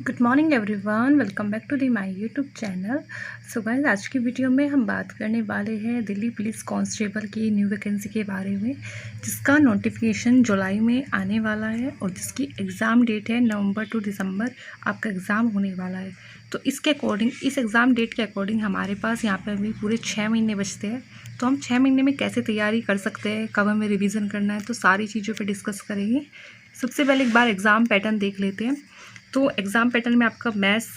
Good morning everyone, welcome back to the my YouTube channel. So guys, आज की video में हम बात करने वाले हैं दिल्ली पुलिस कांस्टेबल की न्यू वैकेंसी के बारे में, जिसका नोटिफिकेशन जुलाई में आने वाला है और जिसकी एग्ज़ाम डेट है नवंबर टू दिसंबर आपका एग्ज़ाम होने वाला है। तो इसके अकॉर्डिंग, इस एग्ज़ाम डेट के अकॉर्डिंग हमारे पास यहाँ पर अभी पूरे 6 महीने बचते हैं। तो हम 6 महीने में कैसे तैयारी कर सकते हैं, कब हमें रिविज़न करना है, तो सारी चीज़ों पर डिस्कस करेंगे। सबसे पहले एक बार एग्ज़ाम पैटर्न देख लेते हैं। तो एग्ज़ाम पैटर्न में आपका मैथ्स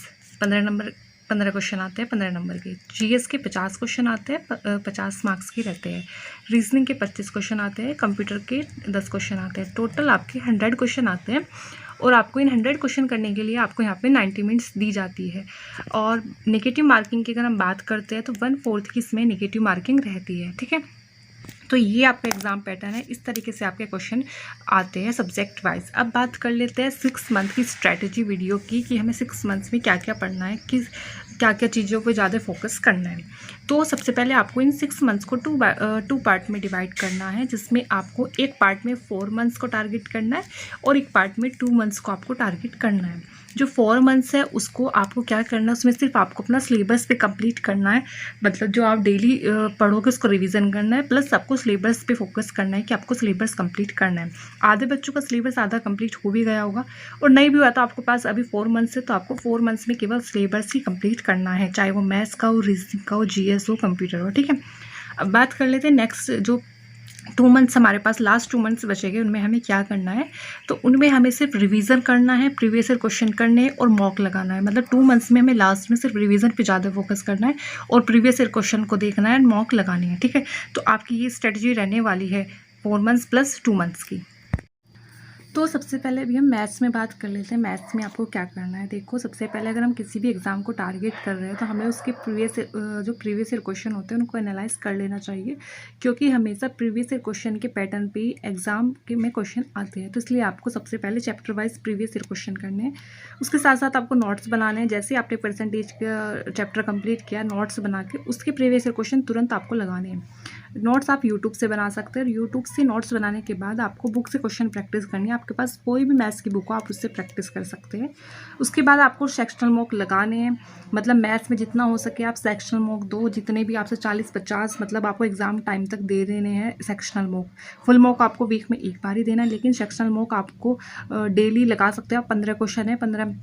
15 क्वेश्चन आते हैं 15 नंबर के, जीएस के 50 क्वेश्चन आते हैं 50 मार्क्स के रहते हैं, रीजनिंग के 25 क्वेश्चन आते हैं, कंप्यूटर के 10 क्वेश्चन आते हैं, टोटल आपके 100 क्वेश्चन आते हैं। और आपको इन 100 क्वेश्चन करने के लिए आपको यहाँ पे 90 मिनट्स दी जाती है। और नेगेटिव मार्किंग की अगर हम बात करते हैं तो 1/4 की इसमें नेगेटिव मार्किंग रहती है। ठीक है, तो ये आपका एग्ज़ाम पैटर्न है। इस तरीके से आपके क्वेश्चन आते हैं सब्जेक्ट वाइज। अब बात कर लेते हैं 6 मंथ की स्ट्रैटेजी वीडियो की, कि हमें 6 मंथ्स में क्या क्या पढ़ना है, किस क्या क्या चीज़ों पे ज़्यादा फोकस करना है। तो सबसे पहले आपको इन 6 मंथ्स को टू पार्ट में डिवाइड करना है, जिसमें आपको एक पार्ट में 4 मंथ्स को टारगेट करना है और एक पार्ट में 2 मंथ्स को आपको टारगेट करना है। जो 4 मंथ्स है उसको आपको क्या करना है, उसमें सिर्फ आपको अपना सिलेबस पे कंप्लीट करना है। मतलब जो आप डेली पढ़ोगे उसको रिवीजन करना है, प्लस आपको सिलेबस पे फोकस करना है कि आपको सिलेबस कंप्लीट करना है। आधे बच्चों का सिलेबस आधा कंप्लीट हो भी गया होगा, और नहीं भी हुआ तो आपके पास अभी 4 मंथ्स है, तो आपको 4 मंथ्स में केवल सिलेबस ही कंप्लीट करना है, चाहे वो मैथ्स का हो, रीजनिंग का हो, जीएस हो, कंप्यूटर हो। ठीक है, अब बात कर लेते हैं नेक्स्ट जो 2 मंथ्स हमारे पास लास्ट 2 मंथ्स बचेंगे, उनमें हमें क्या करना है। तो उनमें हमें सिर्फ रिवीजन करना है, प्रीवियस ईयर क्वेश्चन करने और मॉक लगाना है। मतलब 2 मंथ्स में हमें लास्ट में सिर्फ रिवीजन पे ज़्यादा फोकस करना है और प्रीवियस ईयर क्वेश्चन को देखना है, मॉक लगानी है। ठीक है, तो आपकी ये स्ट्रेटजी रहने वाली है 4 मंथ्स प्लस 2 मंथ्स की। तो सबसे पहले अभी हम मैथ्स में बात कर लेते हैं। मैथ्स में आपको क्या करना है, देखो सबसे पहले अगर हम किसी भी एग्ज़ाम को टारगेट कर रहे हैं तो हमें उसके जो प्रीवियस ईयर क्वेश्चन होते हैं उनको एनालाइज कर लेना चाहिए, क्योंकि हमेशा प्रीवियस ईयर क्वेश्चन के पैटर्न पे एग्ज़ाम के में क्वेश्चन आते हैं। तो इसलिए आपको सबसे पहले chapter wise previous year question करने हैं। उसके साथ साथ आपको नोट्स बनाने हैं। जैसे आपने परसेंटेज का चैप्टर कंप्लीट किया, नोट्स बना के उसके प्रीवियस ईयर क्वेश्चन तुरंत आपको लगाने हैं। नोट्स आप यूट्यूब से बना सकते हैं, और यूट्यूब से नोट्स बनाने के बाद आपको बुक से क्वेश्चन प्रैक्टिस करनी है। आपके पास कोई भी मैथ्स की बुक हो, आप उससे प्रैक्टिस कर सकते हैं। उसके बाद आपको सेक्शनल मॉक लगाने हैं। मतलब मैथ्स में जितना हो सके आप सेक्शनल मॉक दो, जितने भी आपसे 40-50 मतलब आपको एग्जाम टाइम तक दे देने हैं सेक्शनल मॉक। फुल मॉक आपको वीक में एक बार ही देना है, लेकिन सेक्शनल मॉक आपको डेली लगा सकते हैं। 15 क्वेश्चन है, 15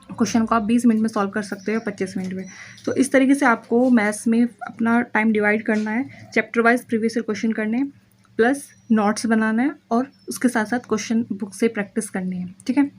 क्वेश्चन को आप 20 मिनट में सॉल्व कर सकते हो, 25 मिनट में। तो इस तरीके से आपको मैथ्स में अपना टाइम डिवाइड करना है, chapter wise previous year question करने हैं, प्लस नोट्स बनाना है, और उसके साथ साथ क्वेश्चन बुक से प्रैक्टिस करनी है। ठीक है,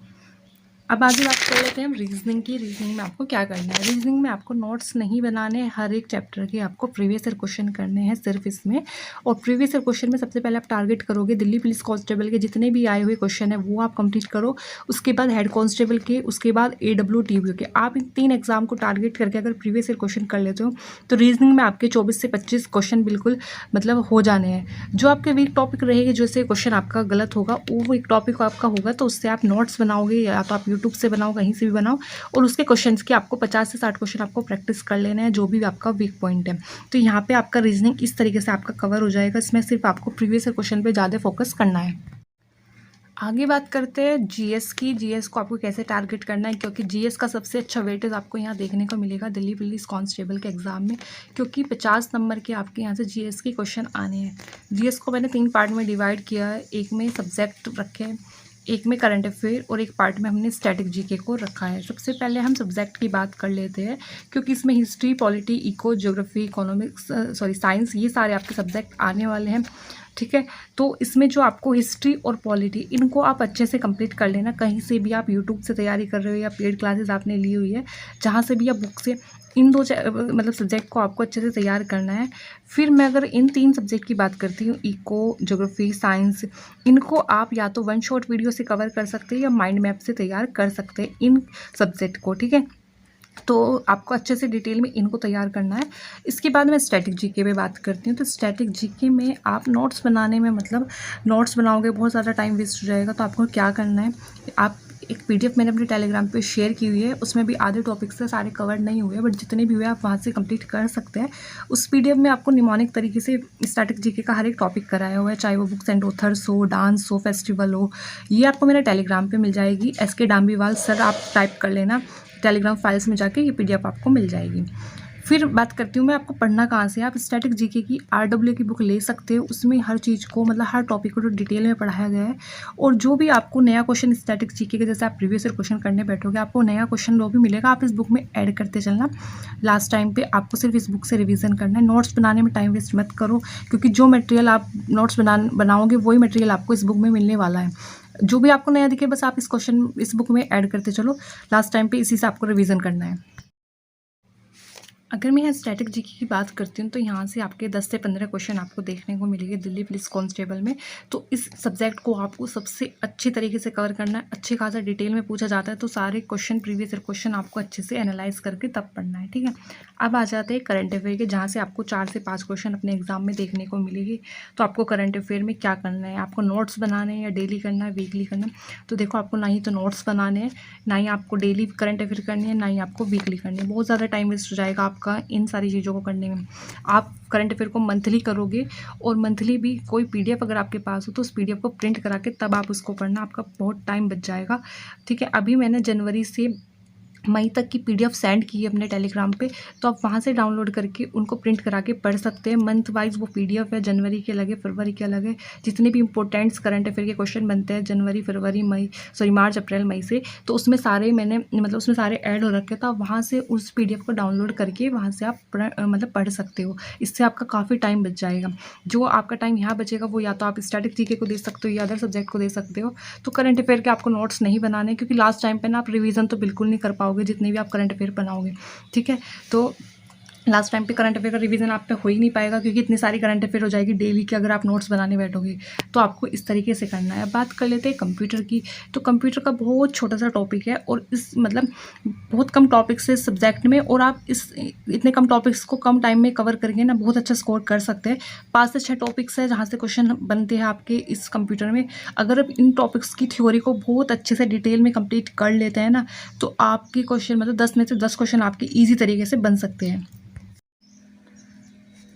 अब आगे बात कर लेते हैं हम रीजनिंग की। रीजनिंग में आपको क्या करना है, रीजनिंग में आपको नोट्स नहीं बनाने, हर एक चैप्टर के आपको प्रीवियस ईयर क्वेश्चन करने हैं सिर्फ इसमें। और प्रीवियस ईयर क्वेश्चन में सबसे पहले आप टारगेट करोगे दिल्ली पुलिस कांस्टेबल के जितने भी आए हुए क्वेश्चन है वो आप कंप्लीट करो। उसके बाद हेड कांस्टेबल के, उसके बाद AWTB के। आप इन 3 एग्जाम को टारगेट करके अगर प्रीवियस ईयर क्वेश्चन कर लेते हो तो रीजनिंग में आपके 24 से 25 क्वेश्चन बिल्कुल मतलब हो जाने हैं। जो आपके वीक टॉपिक रहेगी, जैसे क्वेश्चन आपका गलत होगा, वो एक टॉपिक आपका होगा, तो उससे आप नोट्स बनाओगे, या तो आप यूट्यूब से बनाओ, कहीं से भी बनाओ, और उसके क्वेश्चंस की आपको 50 से 60 क्वेश्चन आपको प्रैक्टिस कर लेना है, जो भी आपका वीक पॉइंट है। तो यहाँ पे आपका रीजनिंग इस तरीके से आपका कवर हो जाएगा। इसमें सिर्फ आपको प्रीवियस ईयर क्वेश्चन पे ज़्यादा फोकस करना है। आगे बात करते हैं जीएस की। जीएस को आपको कैसे टारगेट करना है, क्योंकि जीएस का सबसे अच्छा वेटेज आपको यहाँ देखने को मिलेगा दिल्ली पुलिस कांस्टेबल के एग्जाम में, क्योंकि 50 नंबर के आपके यहाँ से जीएस के क्वेश्चन आने हैं। जीएस को मैंने 3 पार्ट में डिवाइड किया है, एक में सब्जेक्ट रखे हैं, एक में करंट अफेयर, और एक पार्ट में हमने स्टैटिक जीके को रखा है। सबसे पहले हम सब्जेक्ट की बात कर लेते हैं, क्योंकि इसमें history, polity, eco, geography, economics, science, ये सारे आपके सब्जेक्ट आने वाले हैं। ठीक है, तो इसमें जो आपको हिस्ट्री और पॉलिटी, इनको आप अच्छे से कंप्लीट कर लेना। कहीं से भी आप यूट्यूब से तैयारी कर रहे हो या पेड क्लासेस आपने ली हुई है, जहाँ से भी आप बुक से, इन 2 मतलब सब्जेक्ट को आपको अच्छे से तैयार करना है। फिर मैं अगर इन 3 सब्जेक्ट की बात करती हूँ, इको, ज्योग्राफी, साइंस, इनको आप या तो 1 शॉट वीडियो से कवर कर सकते हैं या माइंड मैप से तैयार कर सकते हैं इन सब्जेक्ट को। ठीक है, तो आपको अच्छे से डिटेल में इनको तैयार करना है। इसके बाद मैं स्टैटिक जीके पे बात करती हूँ। तो स्टैटिक जीके में आप नोट्स बनाने में, मतलब नोट्स बनाओगे बहुत ज़्यादा टाइम वेस्ट हो जाएगा। तो आपको क्या करना है, आप एक PDF मैंने अपने टेलीग्राम पे शेयर की हुई है, उसमें भी आधे टॉपिक्स से सारे कवर नहीं हुए, बट जितने भी हुए आप वहाँ से कंप्लीट कर सकते हैं। उस PDF में आपको निमोनिक तरीके से स्टैटिक जीके का हर एक टॉपिक कराया हुआ है, चाहे वो बुक्स एंड ऑथर्स हो, डांस हो, फेस्टिवल हो। ये आपको मेरे टेलीग्राम पे मिल जाएगी, SK डांबीवाल सर आप टाइप कर लेना टेलीग्राम फाइल्स में जाके, ये PDF आपको मिल जाएगी। फिर बात करती हूँ मैं आपको पढ़ना कहाँ से। आप स्टैटिक जीके की RW की बुक ले सकते हो, उसमें हर चीज़ को मतलब हर टॉपिक को डिटेल में पढ़ाया गया है। और जो भी आपको नया क्वेश्चन स्टैटिक जीके के जैसे आप प्रीवियस ईयर क्वेश्चन करने बैठोगे, आपको नया क्वेश्चन जो भी मिलेगा आप इस बुक में ऐड करते चलना। लास्ट टाइम पे आपको सिर्फ इस बुक से रिवीजन करना है, नोट्स बनाने में टाइम वेस्ट मत करो, क्योंकि जो मटेरियल आप नोट्स बनाओगे वही मटेरियल आपको इस बुक में मिलने वाला है। जो भी आपको नया दिखे बस आप इस बुक में ऐड करते चलो, लास्ट टाइम पे इसी से आपको रिवीजन करना है। अगर मैं यहाँ स्टैटिक जीके की बात करती हूँ तो यहाँ से आपके 10 से 15 क्वेश्चन आपको देखने को मिलेंगे दिल्ली पुलिस कांस्टेबल में। तो इस सब्जेक्ट को आपको सबसे अच्छी तरीके से कवर करना है, अच्छे खासा डिटेल में पूछा जाता है, तो सारे क्वेश्चन प्रीवियस ईयर क्वेश्चन आपको अच्छे से एनालाइज करके तब पढ़ना है, ठीक है। अब आ जाते हैं करंट अफेयर के, जहाँ से आपको 4 से 5 क्वेश्चन अपने एग्जाम में देखने को मिलेगी। तो आपको करंट अफेयर में क्या करना है, आपको नोट्स बनाने हैं या डेली करना है, वीकली करना है। तो देखो आपको ना ही तो नोट्स बनाने हैं, ना ही आपको डेली करंट अफेयर करनी है, ना ही आपको वीकली करनी है। बहुत ज़्यादा टाइम वेस्ट हो जाएगा आपका इन सारी चीज़ों को करने में। आप करंट अफेयर को मंथली करोगे, और मंथली भी कोई PDF अगर आपके पास हो तो उस PDF को प्रिंट करा के तब आप उसको पढ़ना, आपका बहुत टाइम बच जाएगा, ठीक है। अभी मैंने जनवरी से मई तक की PDF सेंड की है अपने टेलीग्राम पे, तो आप वहाँ से डाउनलोड करके उनको प्रिंट करा के पढ़ सकते हैं। मंथ वाइज वो PDF है, जनवरी के अलग है, फरवरी के अलग है। जितने भी इंपॉर्टेंट्स करंट अफेयर के क्वेश्चन बनते हैं जनवरी, फरवरी, मार्च, अप्रैल, मई से, तो उसमें सारे मैंने मतलब उसमें सारे ऐड हो रखे, तो आप वहाँ से उस PDF को डाउनलोड करके वहाँ से आप पढ़ सकते हो। इससे आपका काफ़ी टाइम बच जाएगा। जो आपका टाइम यहाँ बचेगा वो या तो आप स्टैटिक जीके को दे सकते हो या अदर सब्जेक्ट को दे सकते हो। तो करंट अफेयर के आपको नोट्स नहीं बनाने, क्योंकि लास्ट टाइम पे ना आप रिवीजन तो बिल्कुल नहीं कर पाओगे जितने भी आप करंट अफेयर बनाओगे, ठीक है। तो लास्ट टाइम पे करंट अफेयर का रिवीजन आप पे हो ही नहीं पाएगा, क्योंकि इतनी सारी करंट अफेयर हो जाएगी डेली की अगर आप नोट्स बनाने बैठोगे। तो आपको इस तरीके से करना है। अब बात कर लेते हैं कंप्यूटर की। तो कंप्यूटर का बहुत छोटा सा टॉपिक है, और इस मतलब बहुत कम टॉपिक्स है सब्जेक्ट में, और आप इस इतने कम टॉपिक्स को कम टाइम में कवर करके ना बहुत अच्छा स्कोर कर सकते हैं। 5 से 6 टॉपिक्स है जहाँ से क्वेश्चन बनते हैं आपके इस कंप्यूटर में। अगर आप इन टॉपिक्स की थ्योरी को बहुत अच्छे से डिटेल में कंप्लीट कर लेते हैं ना, तो आपके क्वेश्चन मतलब 10 में से 10 क्वेश्चन आपके ईजी तरीके से बन सकते हैं।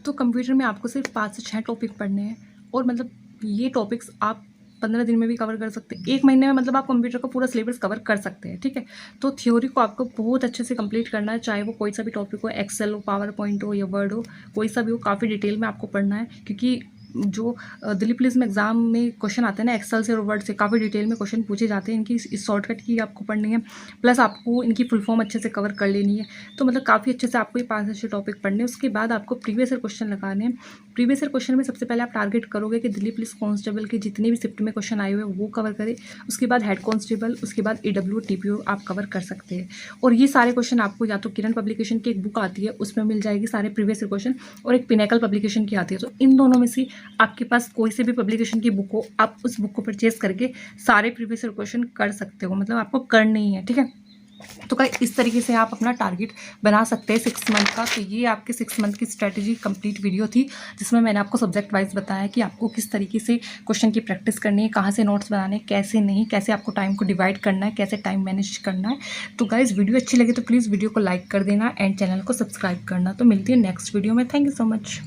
तो कंप्यूटर में आपको सिर्फ 5 से 6 टॉपिक पढ़ने हैं, और मतलब ये टॉपिक्स आप 15 दिन में भी कवर कर सकते हैं, 1 महीने में मतलब आप कंप्यूटर का पूरा सिलेबस कवर कर सकते हैं, ठीक है। तो थ्योरी को आपको बहुत अच्छे से कंप्लीट करना है, चाहे वो कोई सा भी टॉपिक हो, एक्सेल हो, पावर पॉइंट हो या वर्ड हो, कोई सा भी हो, काफ़ी डिटेल में आपको पढ़ना है। क्योंकि जो दिल्ली पुलिस में एग्जाम में क्वेश्चन आते हैं ना, एक्सेल से और वर्ड से काफ़ी डिटेल में क्वेश्चन पूछे जाते हैं। इनकी इस शॉर्टकट की आपको पढ़नी है, प्लस आपको इनकी फुल फॉर्म अच्छे से कवर कर लेनी है। तो मतलब काफ़ी अच्छे से आपको ये 5 अच्छे टॉपिक पढ़ने हैं। उसके बाद आपको प्रीवियस ईयर क्वेश्चन लगाने हैं। प्रीवियस ईयर क्वेश्चन में सबसे पहले आप टारगेट करोगे कि दिल्ली पुलिस कांस्टेबल के जितने भी शिफ्ट में क्वेश्चन आए हुए हैं वो कवर करें। उसके बाद हेड कांस्टेबल, उसके बाद AW TPO आप कवर कर सकते हैं। और ये सारे क्वेश्चन आपको या तो किरण पब्लिकेशन की एक बुक आती है उसमें मिल जाएगी सारे प्रीवियस ईयर क्वेश्चन, और एक पिनेकल पब्लिकेशन की आती है। तो इन दोनों में से आपके पास कोई से भी पब्लिकेशन की बुक हो, आप उस बुक को परचेज करके सारे प्रीवियस ईयर क्वेश्चन कर सकते हो, मतलब आपको करने ही है, ठीक है। तो क्या इस तरीके से आप अपना टारगेट बना सकते हैं 6 मंथ का। तो ये आपके 6 मंथ की स्ट्रेटजी कंप्लीट वीडियो थी, जिसमें मैंने आपको सब्जेक्ट वाइज बताया कि आपको किस तरीके से क्वेश्चन की प्रैक्टिस करनी है, कहाँ से नोट्स बनाने, कैसे नहीं, कैसे आपको टाइम को डिवाइड करना है, कैसे टाइम मैनेज करना है। तो गाइस वीडियो अच्छी लगी तो प्लीज़ वीडियो को लाइक कर देना एंड चैनल को सब्सक्राइब करना। तो मिलती है नेक्स्ट वीडियो में। Thank you so much.